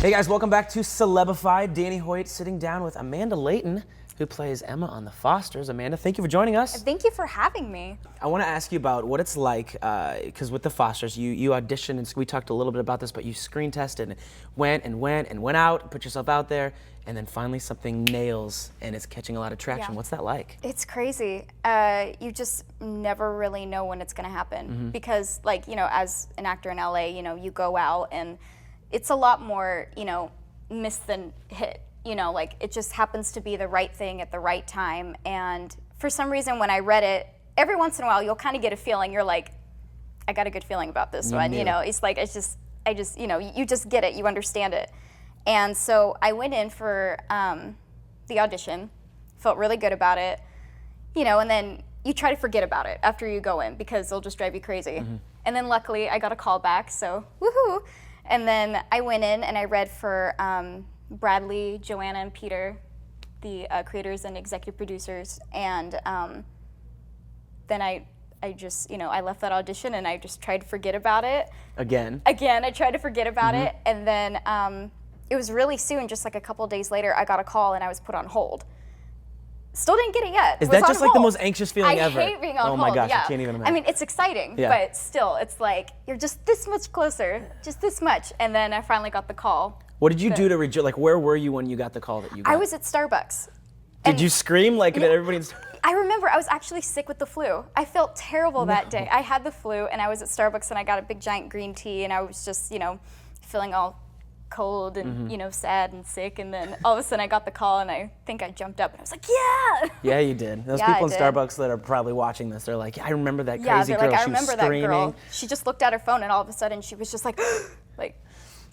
Hey guys, welcome back to Celebified. Danny Hoyt sitting down with Amanda Leighton, who plays Emma on The Fosters. Amanda, thank you for joining us. Thank you for having me. I want to ask you about what it's like, because with The Fosters, you auditioned, and we talked a little bit about this, but you screen tested and went out, put yourself out there, and then finally something nails and it's catching a lot of traction. Yeah. What's that like? It's crazy. You just never really know when it's going to happen because, like, you know, as an actor in LA, you know, you go out and it's a lot more, you know, miss than hit. You know, like, it just happens to be the right thing at the right time. And for some reason, when I read it, every once in a while, you'll kind of get a feeling. You're like, I got a good feeling about this one. You know, it's like, I just, you know, you just get it. You understand it. And so I went in for the audition, felt really good about it, you know, and then you try to forget about it after you go in because they'll just drive you crazy. And then luckily I got a call back, so woohoo. And then I went in and I read for Bradley, Joanna, and Peter, the creators and executive producers. And then I just, you know, I left that audition and I just tried to forget about it. Again, I tried to forget about it. And then it was really soon, just like a couple days later, I got a call and I was put on hold. Still didn't get it yet. Is that just like the most anxious feeling ever? I hate being on hold. Oh my gosh, yeah. I can't even imagine. I mean, it's exciting, but still, it's like, you're just this much closer, just this much. And then I finally got the call. What did you do to rejoice? Like, where were you when you got the call that you got? I was at Starbucks. Did you scream like that everybody's... I remember I was actually sick with the flu. I felt terrible that day. I had the flu and I was at Starbucks and I got a big giant green tea and I was just, you know, feeling all cold and, you know, sad and sick. And then all of a sudden I got the call and I think I jumped up and I was like, yeah! Yeah, you did. Those people in Starbucks that are probably watching this, they're like, I remember that crazy girl. Like, I she was remember that screaming. girl. She just looked at her phone and all of a sudden she was just like, like.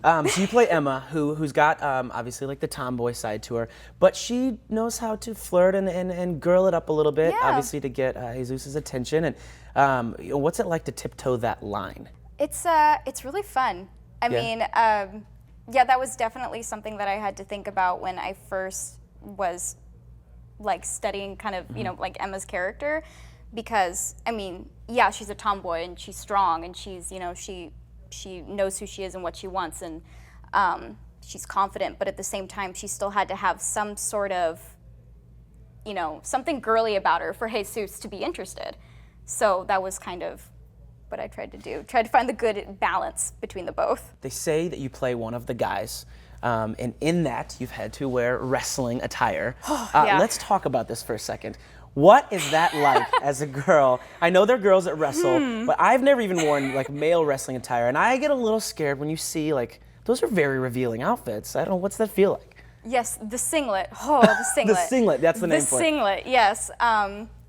So you play Emma, who's got obviously like the tomboy side to her, but she knows how to flirt and girl it up a little bit, obviously to get Jesus' attention. And you know, what's it like to tiptoe that line? It's really fun. I mean, yeah, that was definitely something that I had to think about when I first was like studying kind of, you know, like Emma's character, because I mean, yeah, she's a tomboy and she's strong and she's, you know, she knows who she is and what she wants, and she's confident, but at the same time, she still had to have some sort of, you know, something girly about her for Jesus to be interested. So that was kind of what I tried to do. Tried to find the good balance between the both. They say that you play one of the guys, and in that, you've had to wear wrestling attire. Let's talk about this for a second. What is that like as a girl? I know there are girls that wrestle, but I've never even worn like male wrestling attire, and I get a little scared when you see like, those are very revealing outfits. I don't know, what's that feel like? Yes, the singlet. Oh, the singlet. The singlet, that's the name for it. The singlet, yes.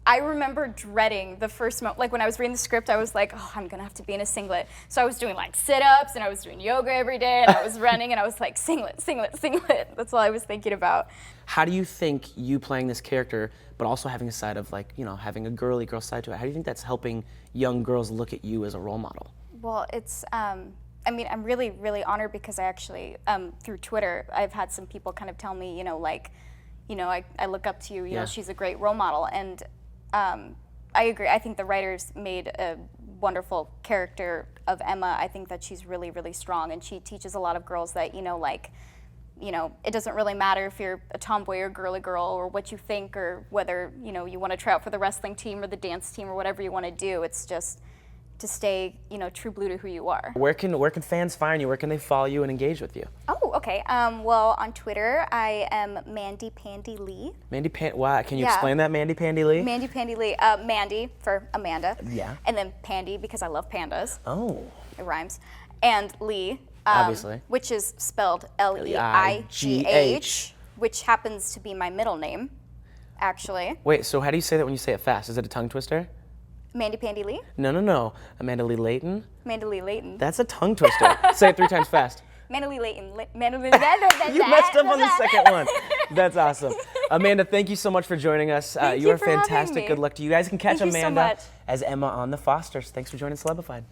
I remember dreading the first moment, like when I was reading the script, I was like, oh, I'm gonna have to be in a singlet. So I was doing like sit-ups and I was doing yoga every day and I was running and I was like, singlet, singlet, singlet. That's all I was thinking about. How do you think you playing this character, but also having a side of like, you know, having a girly girl side to it, how do you think that's helping young girls look at you as a role model? Well, it's, I mean, I'm really, really honored because I actually, through Twitter, I've had some people kind of tell me, you know, like, you know, I look up to you, you know, she's a great role model. And I agree. I think the writers made a wonderful character of Emma. I think that she's really, really strong, and she teaches a lot of girls that, you know, like, you know, it doesn't really matter if you're a tomboy or girly girl or what you think or whether, you know, you want to try out for the wrestling team or the dance team or whatever you want to do. It's just to stay, you know, true blue to who you are. Where can fans find you? Where can they follow you and engage with you? Oh, okay. Well, on Twitter, I am Mandy Pandy Lee. Wow, can you explain that, Mandy Pandy Lee? Mandy Pandy Lee. Mandy for Amanda. Yeah. And then Pandy because I love pandas. Oh. It rhymes. And Lee. Obviously. Which is spelled Leigh, which happens to be my middle name, actually. Wait, so how do you say that when you say it fast? Is it a tongue twister? Mandy Pandy Lee? No. Amanda Lee Leighton? Amanda Lee Leighton. That's a tongue twister. Say it 3 times fast. Amanda Lee Leighton. You messed up on the second one. That's awesome. Amanda, thank you so much for joining us. Thank you you are for having fantastic. me. Good luck to you. You guys can catch Thank you so Amanda much. as Emma on The Fosters. Thanks for joining Celebified.